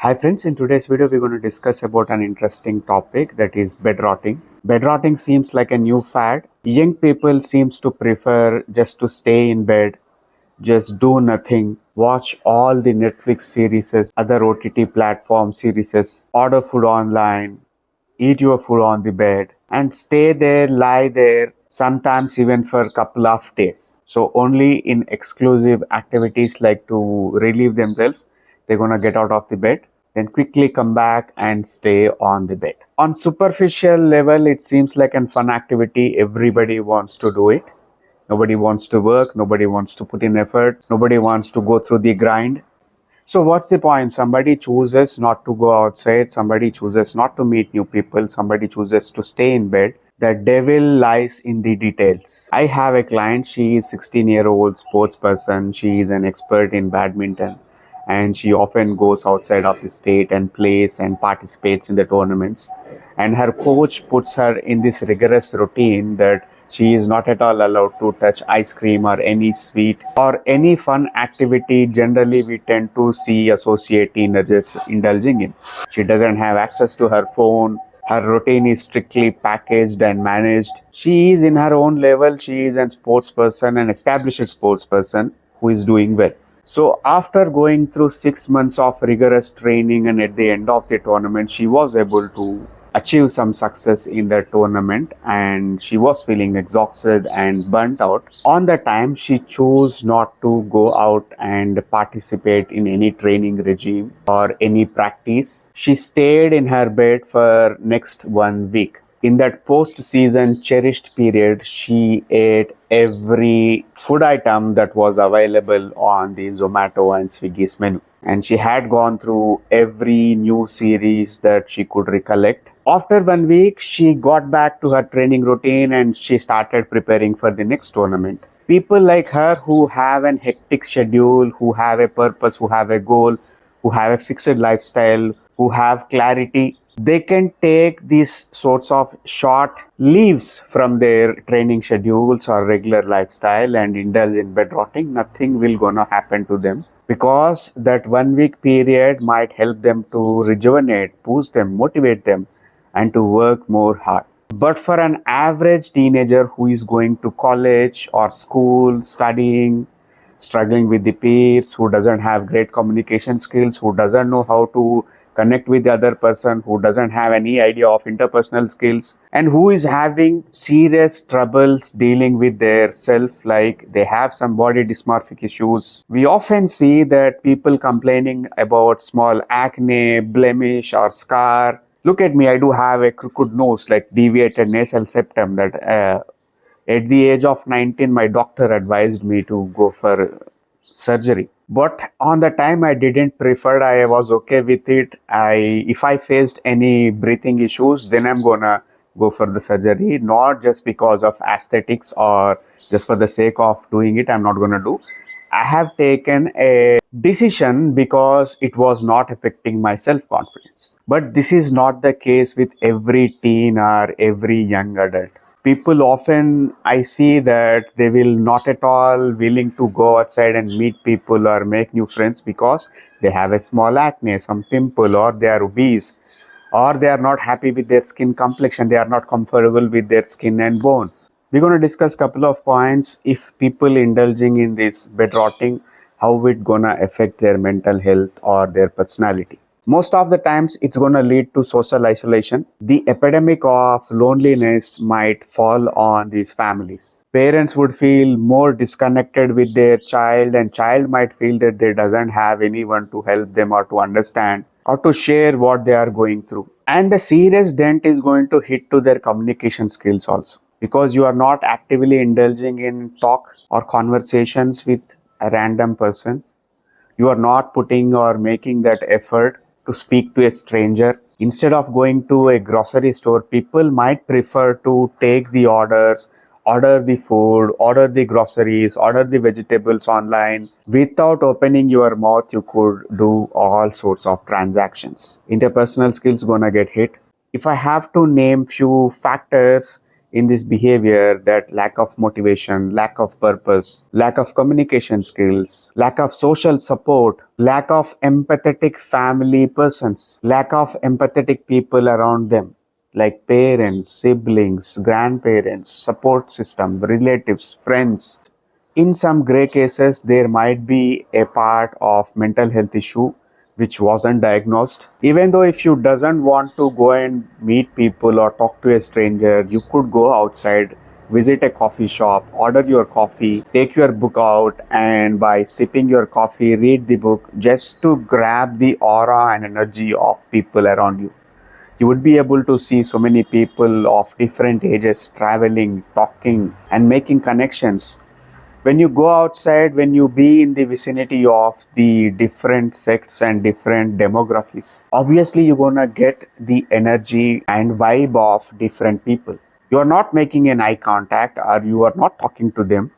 Hi friends, in today's video we're going to discuss about an interesting topic, that is bedrotting. Bedrotting seems like a new fad. Young people seems to prefer just to stay in bed, just do nothing, watch all the Netflix series, other OTT platform series, order food online, eat your food on the bed and stay there, lie there, sometimes even for a couple of days. So only in exclusive activities like to relieve themselves, they're gonna get out of the bed, then quickly come back and stay on the bed. On superficial level, it seems like a fun activity. Everybody wants to do it. Nobody wants to work, nobody wants to put in effort, nobody wants to go through the grind. So what's the point? Somebody chooses not to go outside, somebody chooses not to meet new people, somebody chooses to stay in bed. The devil lies in the details. I have a client, she is 16-year-old sports person, she is an expert in badminton and she often goes outside of the state and plays and participates in the tournaments. And her coach puts her in this rigorous routine that she is not at all allowed to touch ice cream or any sweet or any fun activity generally we tend to see associate teenagers indulging in. She doesn't have access to her phone. Her routine is strictly packaged and managed. She is in her own level. She is a sports person, an established sports person who is doing well. So after going through 6 months of rigorous training and at the end of the tournament, she was able to achieve some success in that tournament and she was feeling exhausted and burnt out. On the time, she chose not to go out and participate in any training regime or any practice. She stayed in her bed for next 1 week. In that post-season cherished period, she ate every food item that was available on the Zomato and Swiggy's menu. And she had gone through every new series that she could recollect. After 1 week, she got back to her training routine and she started preparing for the next tournament. People like her who have an hectic schedule, who have a purpose, who have a goal, who have a fixed lifestyle, who have clarity, they can take these sorts of short leaves from their training schedules or regular lifestyle and indulge in bedrotting. Nothing will gonna happen to them because that 1 week period might help them to rejuvenate, boost them, motivate them and to work more hard. But for an average teenager who is going to college or school, studying, struggling with the peers, who doesn't have great communication skills, who doesn't know how to connect with the other person, who doesn't have any idea of interpersonal skills, and who is having serious troubles dealing with their self, like they have some body dysmorphic issues. We often see that people complaining about small acne, blemish or scar. Look at me, I do have a crooked nose, like deviated nasal septum that at the age of 19, my doctor advised me to go for surgery. But on the time I didn't prefer, I was okay with it. If I faced any breathing issues, then I'm gonna go for the surgery, not just because of aesthetics or just for the sake of doing it. I'm not gonna do. I have taken a decision because it was not affecting my self-confidence. But this is not the case with every teen or every young adult. People often, I see that they will not at all willing to go outside and meet people or make new friends because they have a small acne, some pimple, or they are obese, or they are not happy with their skin complexion, they are not comfortable with their skin and bone. We're going to discuss a couple of points. If people indulging in this bedrotting, how it gonna affect their mental health or their personality. Most of the times, it's going to lead to social isolation. The epidemic of loneliness might fall on these families. Parents would feel more disconnected with their child, and child might feel that they doesn't have anyone to help them or to understand or to share what they are going through. And the serious dent is going to hit to their communication skills also, because you are not actively indulging in talk or conversations with a random person. You are not putting or making that effort to speak to a stranger. Instead of going to a grocery store, people might prefer to take the orders, order the food, order the groceries, order the vegetables online. Without opening your mouth, you could do all sorts of transactions. Interpersonal skills gonna get hit. If I have to name few factors in this behavior, that lack of motivation, lack of purpose, lack of communication skills, lack of social support, lack of empathetic family persons, lack of empathetic people around them, like parents, siblings, grandparents, support system, relatives, friends. In some gray cases, there might be a part of mental health issue which wasn't diagnosed. Even though if you doesn't want to go and meet people or talk to a stranger, you could go outside, visit a coffee shop, order your coffee, take your book out, and by sipping your coffee, read the book just to grab the aura and energy of people around you. You would be able to see so many people of different ages traveling, talking, and making connections. When you go outside, when you be in the vicinity of the different sects and different demographies, obviously you're gonna get the energy and vibe of different people. You are not making an eye contact or you are not talking to them,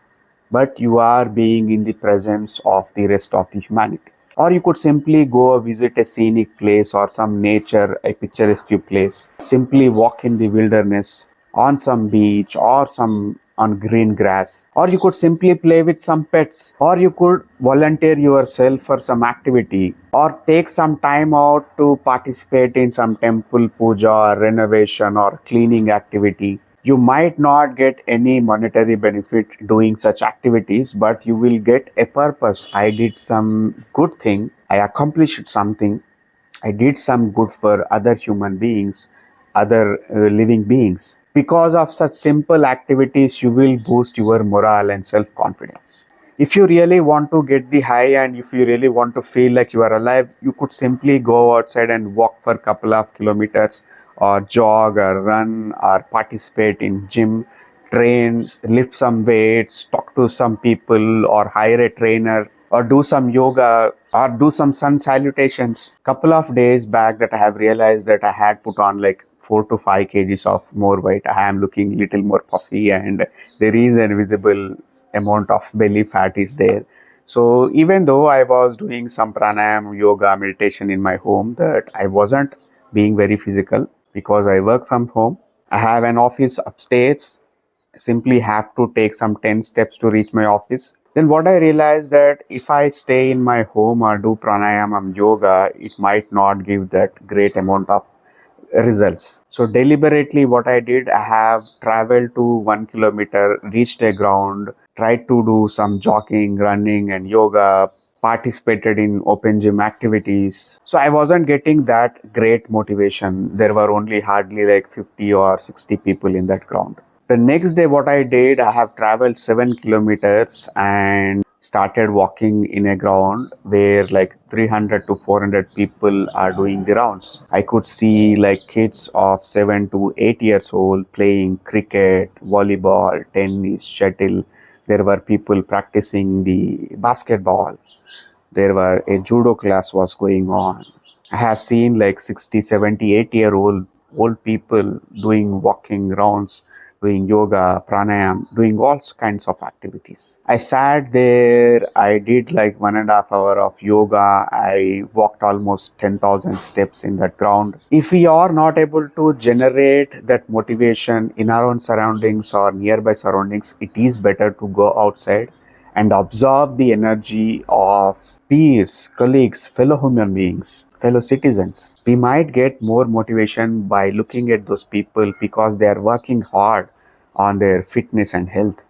but you are being in the presence of the rest of the humanity. Or you could simply go visit a scenic place or some nature, a picturesque place. Simply walk in the wilderness, on some beach or some on green grass. Or you could simply play with some pets. Or you could volunteer yourself for some activity. Or take some time out to participate in some temple puja or renovation or cleaning activity. You might not get any monetary benefit doing such activities, but you will get a purpose. I did some good thing. I accomplished something. I did some good for other human beings, other living beings. Because of such simple activities, you will boost your morale and self confidence. If you really want to get the high and if you really want to feel like you are alive, you could simply go outside and walk for a couple of kilometers or jog or run or participate in gym, train, lift some weights, talk to some people or hire a trainer or do some yoga or do some sun salutations. Couple of days back that I have realized that I had put on like 4 to 5 kgs of more weight. I am looking little more puffy and there is an visible amount of belly fat is there. So even though I was doing some pranayam, yoga, meditation in my home, that I wasn't being very physical because I work from home. I have an office upstairs. Simply have to take some 10 steps to reach my office. Then what I realized that if I stay in my home or do pranayam and yoga, it might not give that great amount of results. So deliberately what I did, I have traveled to 1 kilometer, reached a ground, tried to do some jogging, running and yoga, participated in open gym activities. So I wasn't getting that great motivation. There were only hardly like 50 or 60 people in that ground. The next day, what I did, I have traveled 7 kilometers and started walking in a ground where like 300 to 400 people are doing the rounds. I could see like kids of 7 to 8 years old playing cricket, volleyball, tennis, shuttle. There were people practicing the basketball. There were a judo class was going on. I have seen like 60, 70, 80 year old people doing walking rounds, doing yoga, pranayam, doing all kinds of activities. I sat there, I did like 1.5 hours of yoga. I walked almost 10,000 steps in that ground. If we are not able to generate that motivation in our own surroundings or nearby surroundings, it is better to go outside and absorb the energy of peers, colleagues, fellow human beings, fellow citizens. We might get more motivation by looking at those people because they are working hard on their fitness and health.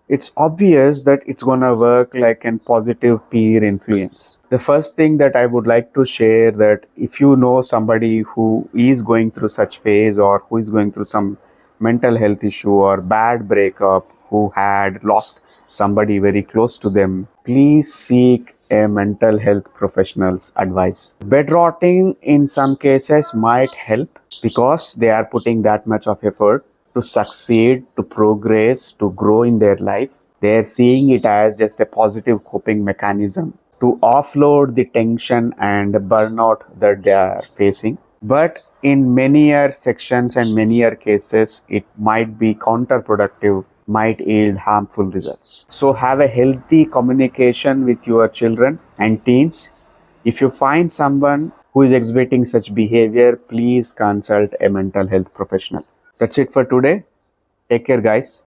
It's obvious that it's gonna work like a positive peer influence. The first thing that I would like to share, that if you know somebody who is going through such phase or who is going through some mental health issue or bad breakup, who had lost somebody very close to them, please seek a mental health professional's advice. Bedrotting in some cases might help because they are putting that much of effort to succeed, to progress, to grow in their life. They are seeing it as just a positive coping mechanism to offload the tension and burnout that they are facing. But in many sections and many cases, it might be counterproductive, might yield harmful results. So have a healthy communication with your children and teens. If you find someone who is exhibiting such behavior, please consult a mental health professional. That's it for today. Take care, guys.